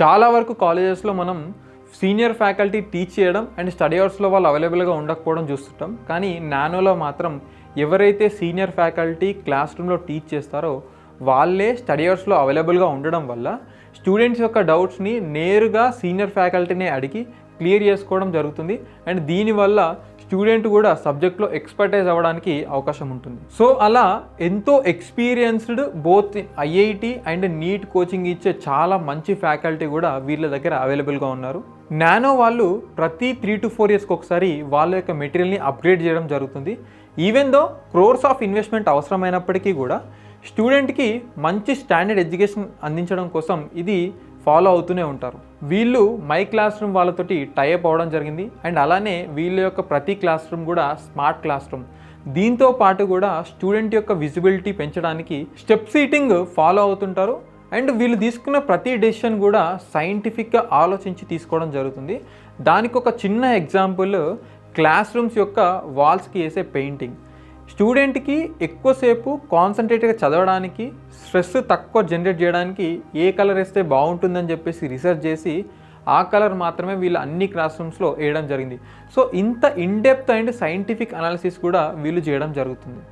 చాలా వరకు కాలేజెస్లో మనం సీనియర్ ఫ్యాకల్టీ టీచ్ చేయడం అండ్ స్టడీ అవర్స్లో వాళ్ళు అవైలబుల్గా ఉండకపోవడం చూస్తుంటాం. కానీ నానోలో మాత్రం ఎవరైతే సీనియర్ ఫ్యాకల్టీ క్లాస్ రూమ్లో టీచ్ చేస్తారో వాళ్ళే స్టడీ అవర్స్లో అవైలబుల్గా ఉండడం వల్ల స్టూడెంట్స్ యొక్క డౌట్స్ని నేరుగా సీనియర్ ఫ్యాకల్టీని అడిగి క్లియర్ చేసుకోవడం జరుగుతుంది. అండ్ దీనివల్ల స్టూడెంట్ కూడా సబ్జెక్ట్లో ఎక్స్పర్టైజ్ అవ్వడానికి అవకాశం ఉంటుంది. సో అలా ఎంతో experienced both IIT and NEET coaching ఇచ్చే చాలా మంచి ఫ్యాకల్టీ కూడా వీళ్ళ దగ్గర అవైలబుల్గా ఉన్నారు. నానో వాళ్ళు ప్రతి 3 to 4 yearsకి ఒకసారి వాళ్ళ యొక్క మెటీరియల్ని అప్గ్రేడ్ చేయడం జరుగుతుంది. Even though crores of investment అవసరమైనప్పటికీ కూడా స్టూడెంట్కి మంచి స్టాండర్డ్ ఎడ్యుకేషన్ అందించడం కోసం ఇది ఫాలో అవుతూనే ఉంటారు. వీళ్ళు మై క్లాస్ రూమ్ వాళ్ళతోటి టైఅప్ అవ్వడం జరిగింది. అండ్ అలానే వీళ్ళ యొక్క ప్రతి క్లాస్ రూమ్ కూడా స్మార్ట్ క్లాస్ రూమ్. దీంతో పాటు కూడా స్టూడెంట్ యొక్క విజిబిలిటీ పెంచడానికి స్టెప్ సీటింగ్ ఫాలో అవుతుంటారు. అండ్ వీళ్ళు తీసుకున్న ప్రతి డెసిషన్ కూడా సైంటిఫిక్గా ఆలోచించి తీసుకోవడం జరుగుతుంది. దానికి ఒక చిన్న ఎగ్జాంపుల్ క్లాస్ రూమ్స్ యొక్క వాల్స్కి వేసే పెయింటింగ్. స్టూడెంట్కి ఎక్కువసేపు కాన్సన్ట్రేట్గా చదవడానికి, స్ట్రెస్ తక్కువ జనరేట్ చేయడానికి ఏ కలర్ వేస్తే బాగుంటుందని చెప్పేసి రీసెర్చ్ చేసి ఆ కలర్ మాత్రమే వీళ్ళు అన్ని క్లాస్ రూమ్స్లో వేయడం జరిగింది. సో ఇంత ఇన్డెప్త్ అండ్ సైంటిఫిక్ అనాలిసిస్ కూడా వీళ్ళు చేయడం జరుగుతుంది.